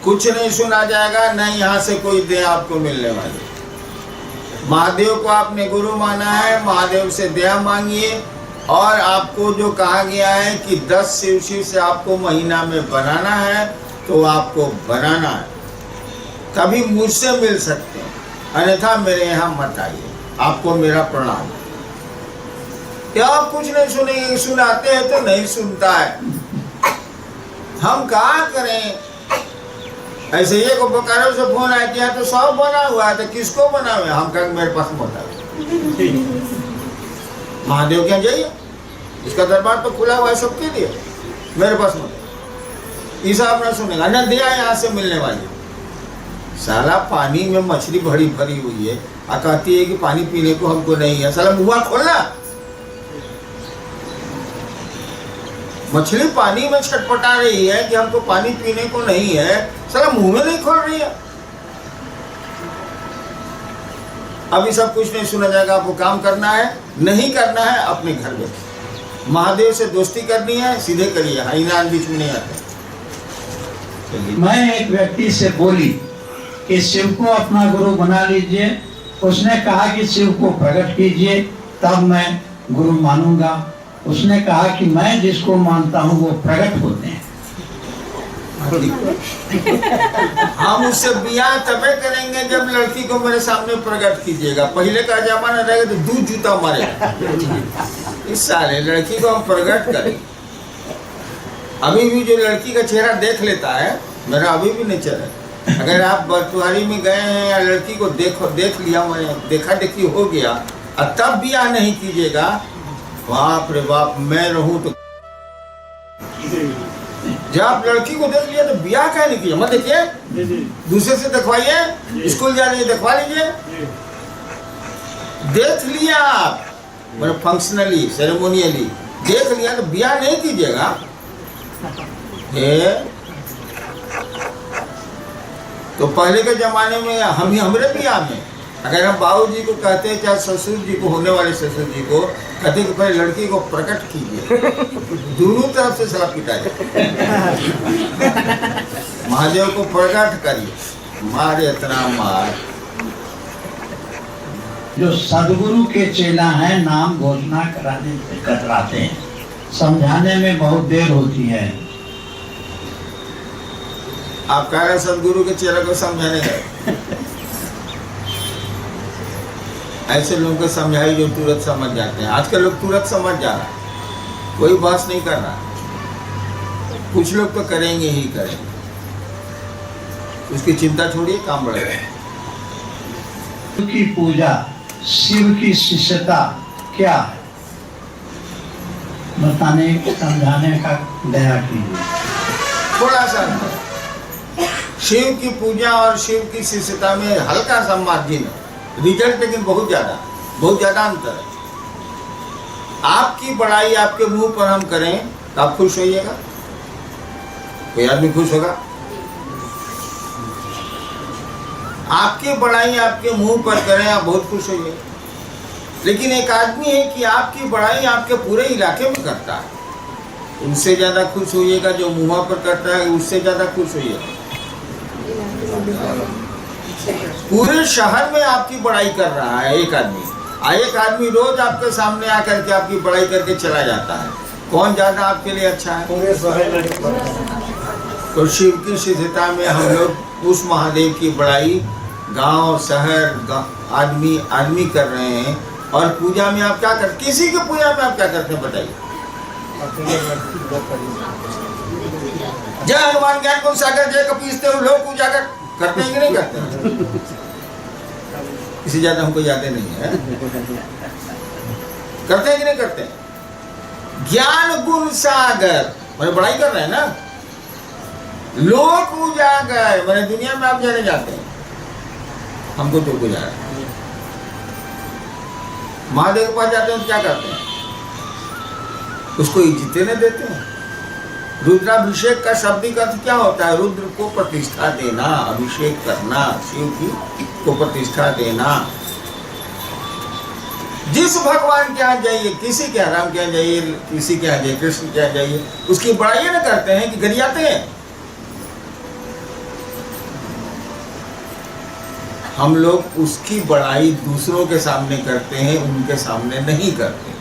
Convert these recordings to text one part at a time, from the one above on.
कुछ नहीं सुना जाएगा, न यहाँ से कोई दया आपको मिलने वाली। महादेव को आपने गुरु माना है, महादेव से दया मांगिए। और आपको जो कहा गया है कि 10 शिवशी से आपको महीना में बनाना है, तो आपको बनाना है, तभी मुझसे मिल सकते हैं, अन्यथा मेरे यहाँ मत आइए। आपको मेरा प्रणाम। क्या आप कुछ नहीं सुनेंगे? सुनाते हैं तो नहीं सुनता है, हम क्या करें? ऐसे ये को बोकारो से फोन आया कि तो सब बना हुआ है, तो किसको बना हुआ है? हम कहेंगे मेरे पास मत आओ। महादेव क्या जाइए, इसका दरबार तो खुला हुआ है सबके लिए, मेरे पास मत। हिसाब ना सुनेगा, न दिया यहाँ से मिलने वाली। साला पानी में मछली भरी भरी हुई है, कहती है कि पानी पीने को हमको नहीं है। साला मुँह खोलना, मछली पानी में छटपटा रही है कि हमको पानी पीने को नहीं है, साला मुंह में नहीं खोल रही है। अभी सब कुछ नहीं सुना जाएगा। आपको काम करना है, नहीं करना है अपने घर में। महादेव से दोस्ती करनी है, सीधे करिए, ईनान बीच में नहीं आते। मैं एक व्यक्ति से बोली कि शिव को अपना गुरु बना लीजिए। उसने कहा कि शिव को प्रकट कीजिए, तब मैं गुरु मानूंगा। उसने कहा कि मैं जिसको मानता हूँ वो प्रकट होते हैं। हम उससे बियाह तबे करेंगे जब लड़की को मेरे सामने प्रकट कीजिएगा। पहले का जमाना रहेगा तो दूध जूता मारेगा। इस साले लड़की को हम प्रकट करें। अभी भी जो लड़की का चेहरा देख लेता है, मेरा अभी भी नहीं चला। अगर आप बरतुहारी में गए हैं या लड़की को देख लिया, मैंने देखा देखी हो गया, और तब बियाह नहीं कीजिएगा, बाप रे बाप, मैं रहूं तो। जब आप लड़की को देख लिया तो ब्याह क्या नहीं किया? मत देखिए, दूसरे से दिखवाइए, स्कूल जा रही है दिखवा लीजिए। देख लिया आप, मतलब फंक्शनली सेरेमोनियली देख लिया तो ब्याह नहीं कीजिएगा। तो पहले के जमाने में हमरे ब्याह में अगर हम बाबू जी को कहते हैं, चाहे ससुर जी को, होने वाले ससुर जी को कहते कि पहले लड़की को प्रकट कीजिए, दोनों तरफ से सलाह पिटा जाए। महादेव को प्रकट करिए, मारे इतना मार। जो सदगुरु के चेला हैं, नाम घोषणा कराने से कतराते हैं, समझाने में बहुत देर होती है। आप कह रहे सदगुरु के चेला को समझाने गए? ऐसे लोगों को समझाई जो तुरंत समझ जाते हैं। आजकल लोग तुरंत समझ जा रहा है, कोई बहस नहीं कर रहा। कुछ लोग तो करेंगे ही करेंगे, उसकी चिंता छोड़िए, काम बढ़ेगा। शिव की पूजा, शिव की शिष्यता क्या है, बताने समझाने का दया कीजिए। थोड़ा सा अंतर, शिव की पूजा और शिव की शिष्यता में हल्का सा मार्जिन है, रिजल्ट लेकिन बहुत ज्यादा अंतर है। आपकी बड़ाई आपके मुंह पर हम करें तो आप खुश होइएगा? कोई आदमी खुश होगा? आपकी बड़ाई आपके मुंह पर करें, आप बहुत खुश होइए। लेकिन एक आदमी है कि आपकी बड़ाई आपके पूरे इलाके में करता है, उनसे ज्यादा खुश होइएगा। जो मुंह पर करता है उससे ज्यादा खुश होइएगा। पूरे शहर में आपकी बड़ाई कर रहा है एक आदमी रोज आपके सामने आकर के आपकी बड़ाई करके चला जाता है। कौन ज्यादा आपके लिए अच्छा है? तो शिव की शिष्यता में हम लोग उस महादेव की बड़ाई गांव शहर आदमी कर रहे हैं। और पूजा में आप क्या करते? किसी की पूजा में आप क्या करते हैं बताइए? जय हनुमान ज्ञान गुण सागर जय कपीस देव लोग पूजा करते हैं कि नहीं करते? किसी ज्यादा हमको यादें नहीं है, करते हैं कि नहीं करते? ज्ञान गुण सागर मैंने बड़ाई कर रहे हैं ना, लोक उजागर मैंने दुनिया में आप जाने जाते हैं, हमको तो गुजारा। महादेव के पास जाते हैं तो क्या करते हैं? उसको इज्जतें न देते हैं। रुद्राभिषेक का शाब्दिक अर्थ क्या होता है? रुद्र को प्रतिष्ठा देना, अभिषेक करना, शिव की को प्रतिष्ठा देना। जिस भगवान के यहाँ जाइए, किसी के राम के यहाँ जाइए, किसी के यहाँ जाइए, कृष्ण के यहाँ जाइए, उसकी बड़ाई न करते हैं कि गरियाते हैं। हम लोग उसकी बड़ाई दूसरों के सामने करते हैं, उनके सामने नहीं करते,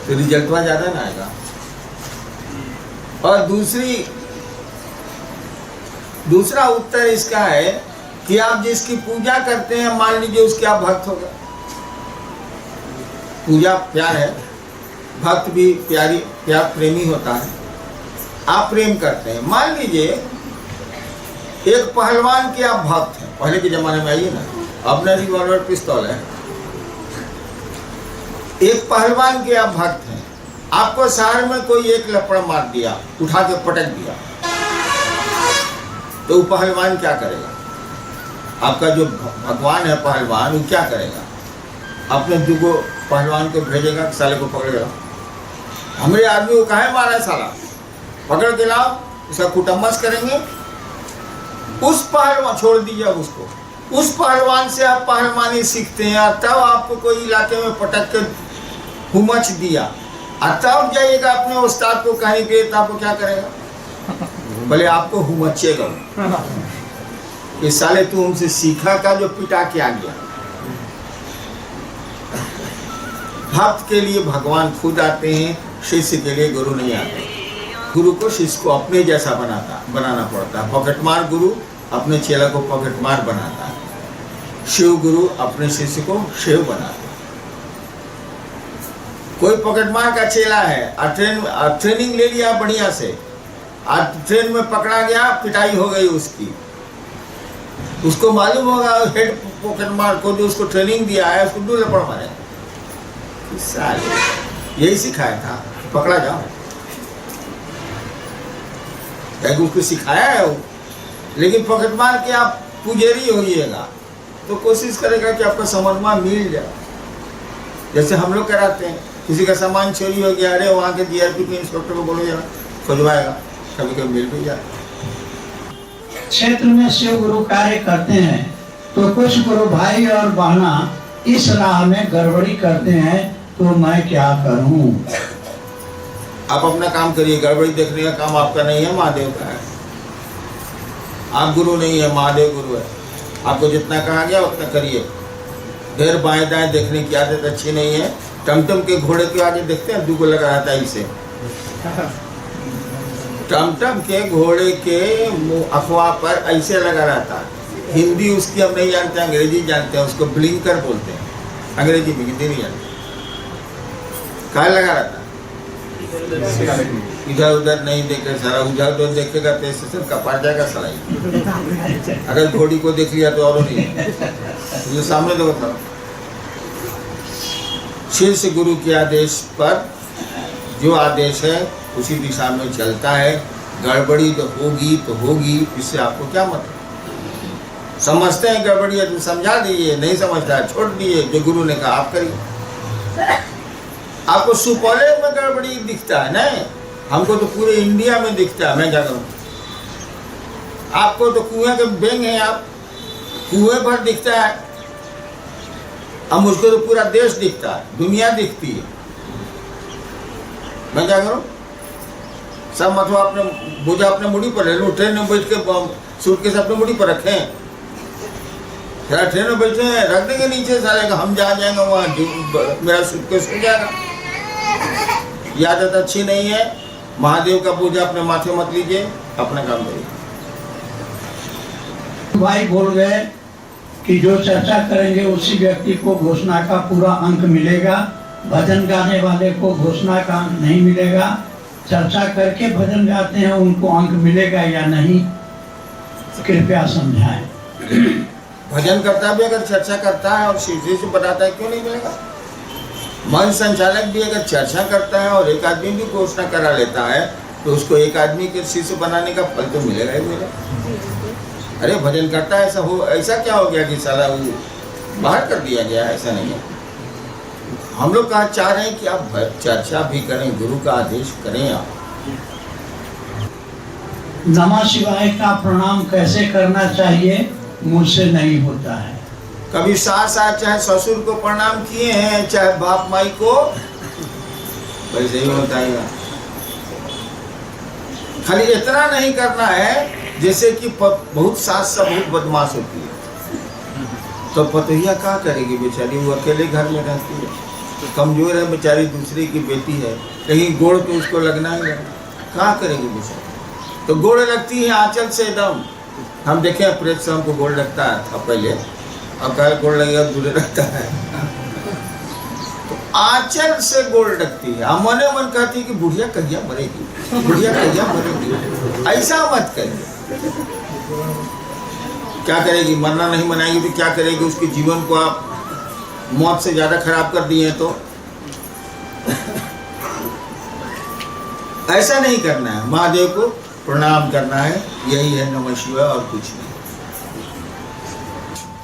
तो रिजल्ट वहाँ ज़्यादा ना आएगा। और दूसरा उत्तर इसका है कि आप जिसकी पूजा करते हैं, मान लीजिए उसके आप भक्त हो गए। पूजा प्यार है, भक्त भी प्यार प्रेमी होता है, आप प्रेम करते हैं। मान लीजिए एक पहलवान के आप भक्त हैं, पहले के जमाने में आइए ना, अपना रिवॉल्वर पिस्तौल है, एक पहलवान के आप भक्त हैं, आपको शहर में कोई एक लपड़ मार दिया, उठा के पटक दिया, तो वो पहलवान क्या करेगा? आपका जो भगवान है पहलवान, वो क्या करेगा? अपने दुगो पहलवान को भेजेगा, साले को पकड़ेगा, हमारे आदमी को काहे मारा है साला, पकड़ के लाओ, उसका कुटम्मस करेंगे। उस पहलवान छोड़ दीजिए उसको, उस पहलवान से आप पहलवानी सीखते हैं, और तब आपको कोई इलाके में पटक के हुमच दिया, और तब जाइएगा अपने उस्ताद को कहने के, तो आपको क्या करेगा? भले आपको हुमचेगा, इस साले तू हमसे सीखा का जो पिटा के आ गया। भक्त के लिए भगवान खुद आते हैं, शिष्य के लिए गुरु नहीं आते। गुरु को शिष्य को अपने जैसा बनाना पड़ता है। पॉकेटमार गुरु अपने चेला को पॉकेटमार बनाता है, शिव गुरु अपने शिष्य को शिव बनाता है। कोई पॉकेटमार का चेला है और ट्रेनिंग ले लिया बढ़िया से, आज ट्रेन में पकड़ा गया, पिटाई हो गई उसकी, उसको मालूम होगा हेड पॉकेटमार को जो उसको ट्रेनिंग दिया है, उसको दो लपड़ मारे, यही सिखाया था, पकड़ा जाओ, उसको सिखाया है वो। लेकिन पॉकेटमार के आप पुजारी होइएगा तो कोशिश करेगा कि आपका सामान मिल जाए। जैसे हम लोग कराते हैं, किसी का सामान चोरी हो गया, अरे वहाँ के जीआरपी के इंस्पेक्टर को बोलो जरा खोजवाएगा, कभी कभी मिल भी जाए। क्षेत्र में शिव गुरु कार्य करते हैं तो कुछ गुरु भाई और बहना इस राह में गड़बड़ी करते हैं, तो मैं क्या करूं? आप अपना काम करिए, गड़बड़ी देखने का काम आपका नहीं है, महादेव का है। आप गुरु नहीं है, महादेव गुरु है। आपको जितना कहा गया उतना करिए। देर बाएं दाएं देखने की आदत अच्छी नहीं है। टमटम के घोड़े के आगे देखते हैं, दूगो लगा रहता है इसे। टमटम के घोड़े के अफवाह पर ऐसे लगा रहता है। हिंदी उसकी हम नहीं जानते, अंग्रेजी जानते हैं, उसको ब्लिंकर बोलते हैं अंग्रेजी में, हिंदी नहीं जानते। कहाँ लगा रहता है? इधर उधर नहीं देखे, सारा उधर उधर देखेगा तो स्टेशन का पार जाएगा साला। अगर घोड़ी को देख लिया तो और नहीं, जो सामने देखो था। शीर्ष गुरु के आदेश पर जो आदेश है उसी दिशा में चलता है। गड़बड़ी तो होगी, इससे आपको क्या मतलब? समझते हैं गड़बड़ी है तो समझा दीजिए, नहीं समझता है छोड़ दिए, जो गुरु ने कहा आप करिए। आपको सुपौले में गड़बड़ी दिखता है नहीं, हमको तो पूरे इंडिया में दिखता है, मैं क्या करूँ? आपको तो कुएं के बेंग हैं, आप कुएं पर दिखता है, अब मुझको तो पूरा देश दिखता है, दुनिया दिखती है, मैं क्या करूँ? सब मतलब अपने बोझा अपने मुड़ी पर ले लूँ, ट्रेन में बैठ के सूटकेस अपने मुड़ी पर रखें, सारा ट्रेन में बैठे हैं, रख देंगे नीचे, सारे का हम जा जाएंगे वहाँ, मेरा सूटकेस हो जाएगा। ये आदत अच्छी नहीं है। महादेव का पूजा अपने माथे मत लीजिए, अपना काम करिए। भाई बोल गए कि जो चर्चा करेंगे उसी व्यक्ति को घोषणा का पूरा अंक मिलेगा, भजन गाने वाले को घोषणा का अंक नहीं मिलेगा। चर्चा करके भजन गाते हैं उनको अंक मिलेगा या नहीं, कृपया समझाएं। भजन करता भी अगर चर्चा करता है और शीर्षे से बताता है, क्यों नहीं मिलेगा? मंच संचालक भी अगर चर्चा करता है और एक आदमी भी घोषणा करा लेता है तो उसको एक आदमी के शिष्य बनाने का फल तो मिलेगा ही मिलेगा। अरे भजन करता है, ऐसा क्या हो गया कि साला वो बाहर कर दिया गया? ऐसा नहीं है। हम लोग कहा चाह रहे हैं कि आप चर्चा भी करें, गुरु का आदेश करें। आप नमः शिवाय का प्रणाम कैसे करना चाहिए? मुझसे नहीं होता है। कभी सास चाहे ससुर को प्रणाम किए हैं, चाहे बाप माई को, वैसे ही होता है। खाली इतना नहीं करना है जैसे कि बहुत सास सा बहुत बदमाश होती है, तो पतोहिया क्या करेगी बेचारी, वो अकेले घर में रहती है, कमजोर है बेचारी, दूसरे की बेटी है, कहीं गोड़ तो उसको लगना ही है, क्या करेगी बेचारी। तो गोड़ लगती है आंचल से एकदम, हम देखे प्रेत से हमको गोड़ लगता था पहले, अब क्या गोड़ लगेगा दूर रखता है, तो आंचल से गोड़ लगती है। हम मने मन कहती है कि बुढ़िया कहिया मरेगी, बुढ़िया कहिया मरेगी, ऐसा मत करिए। क्या करेगी, मरना नहीं मनाएगी तो क्या करेगी, उसके जीवन को आप मौत से ज्यादा खराब कर दिए तो ऐसा नहीं करना है, महादेव को प्रणाम करना है, यही है नमः शिवाय और कुछ नहीं।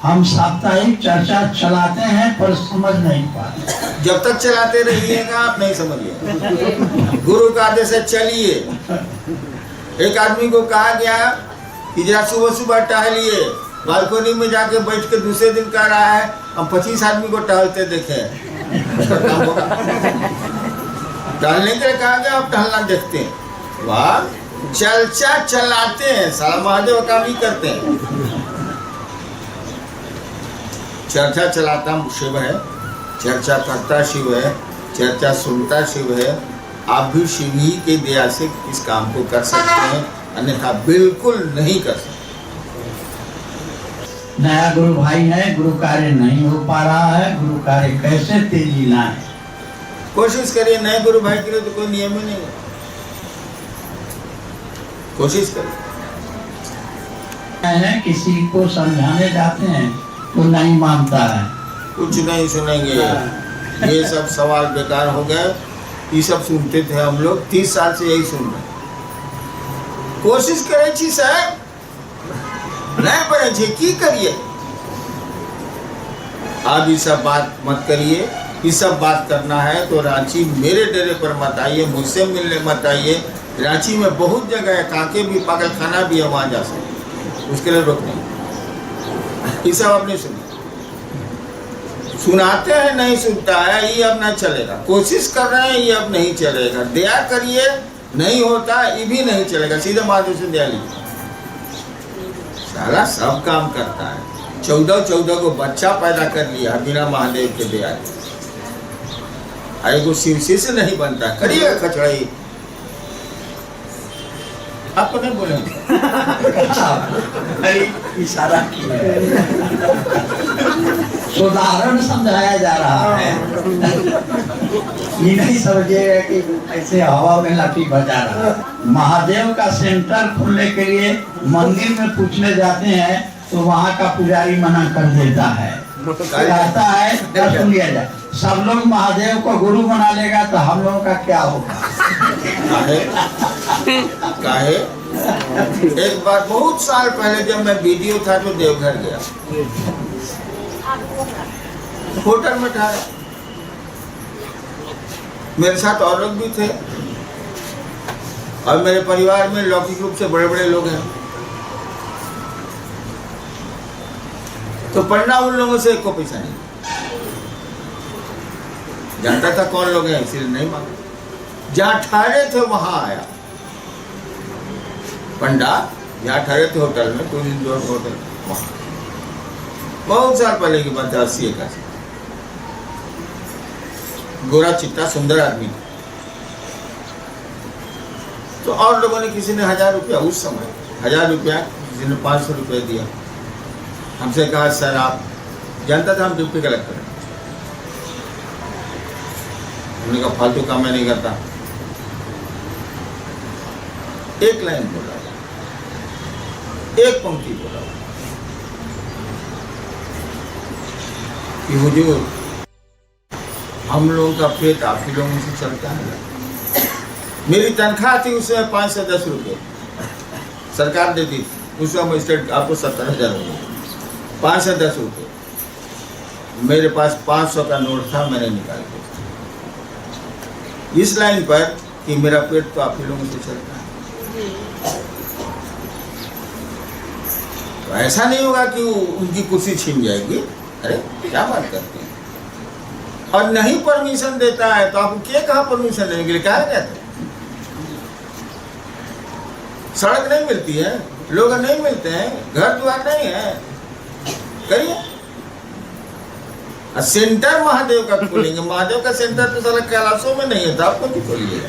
हम साप्ताहिक चर्चा चलाते हैं पर समझ नहीं पाते। जब तक चलाते रहिएगा आप नहीं समझिए, गुरु का आदेश है चलिए। एक आदमी को कहा गया कि जरा सुबह सुबह टहलिए, बालकोनी में जाके बैठ के दूसरे दिन कह रहा है हम 25 आदमी को टहलते देखे। टहलने के लिए कहा गया, आप टहलना देखते हैं, वाह चर्चा चलाते हैं, साला महादेव काम ही करते हैं। चर्चा चलाता शिव है, चर्चा करता शिव है, चर्चा सुनता शिव है। आप भी शिव ही के दया से इस काम को कर सकते हैं, अन्यथा बिल्कुल नहीं कर सकते। नया गुरु भाई है, गुरु कार्य नहीं हो पा रहा है, गुरु कार्य कैसे तेजी लाएं? कोशिश करिए, नए गुरु भाई के लिए तो कोई नियम ही नहीं है, कोशिश करिए। है किसी को समझाने जाते हैं तो नहीं मानता है, कुछ नहीं सुनेंगे, ये सब सवाल बेकार हो गए। ये सब सुनते थे हम लोग, 30 साल से यही सुन रहे। कोशिश करे छी सर, नहीं बने छे की करिए। आप ये सब बात मत करिए, ये सब बात करना है तो रांची मेरे डेरे पर मत आइए, मुझसे मिलने मत आइए। रांची में बहुत जगह है, काके भी पागल खाना भी है, वहाँ जा सकते, उसके लिए रोक नहीं। ये सब आप नहीं सुनिए, सुनाते हैं नहीं सुनता है, ये अब नहीं चलेगा। कोशिश कर रहे हैं, ये अब नहीं चलेगा। दया करिए, नहीं होता ये भी नहीं चलेगा। सीधे महादेव से दया लीजिए, सारा सब काम करता है। 14 को बच्चा पैदा कर लिया बिना महादेव के दया के। को शिव से नहीं बनता, करिएगा खचड़ाई। आप नहीं बोलेंगे, इशारा किया, उदाहरण समझाया जा रहा है। ये नहीं समझिएगा कि ऐसे हवा में लाठी बजा रहा है। महादेव का सेंटर खोलने के लिए मंदिर में पूछने जाते हैं तो वहाँ का पुजारी मना कर देता है, कहता है सुन लिया जाए, सब लोग महादेव को गुरु बना लेगा तो हम लोगों का क्या होगा। काहे? एक बार बहुत साल पहले जब मैं वीडियो था तो देवघर गया, होटल में ठहरा, मेरे साथ और लोग भी थे और मेरे परिवार में लौकिक रूप से बड़े बड़े लोग हैं। तो पढ़ना उन लोगों से एक को पैसा नहीं, जानता था कौन लोग हैं इसलिए नहीं मांगा। जहाँ ठहरे थे वहां आया पंडा, जहाँ ठहरे थे होटल में, कोई दिन होटल, वहां बहुत साल पहले की बात है, 80-81। गोरा चिट्टा सुंदर आदमी। तो और लोगों ने, किसी ने 1000 रुपया, उस समय 1000 रुपया, किसी ने 500 रुपया दिया। हमसे कहा सर आप, जानता था हम ड्यूटी कलेक्टर हैं, हमने कहा फालतू काम मैं नहीं करता। एक लाइन बोला, एक पंक्ति बोला कि हुजूर हम लोगों का पेट आप ही लोगों से चलता है। मेरी तनख्वाह थी उस समय 5 से 10 रुपये, सरकार देती थी उस समय, स्टेट आपको 70,000 रुपये, 5 से 10 रुपये। मेरे पास 500 का नोट था, मैंने निकाल दिया इस लाइन पर कि मेरा पेट तो आप ही लोगों से चलता है। तो ऐसा नहीं होगा कि उनकी कुर्सी छीन जाएगी। अरे क्या बात करते हैं, और नहीं परमिशन देता है तो आपको क्या कहा परमिशन देने के लिए, क्या कहते हैं? सड़क नहीं मिलती है, लोग नहीं मिलते हैं, घर द्वार नहीं है, करिए। सेंटर महादेव का खोलेंगे, महादेव का सेंटर तो सारा कैलाशों में नहीं है, तो आपको क्यों खोलिएगा?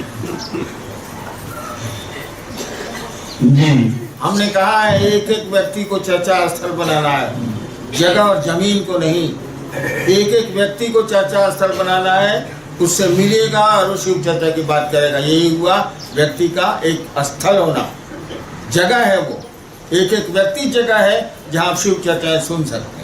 जी हमने कहा है एक एक व्यक्ति को चर्चा स्थल बनाना है, जगह और जमीन को नहीं। एक एक व्यक्ति को चर्चा स्थल बनाना है, उससे मिलेगा और वो शिव चर्चा की बात करेगा। यही हुआ व्यक्ति का एक स्थल होना, जगह है वो। एक एक व्यक्ति जगह है जहाँ आप शिव चर्चाएं सुन सकते हैं।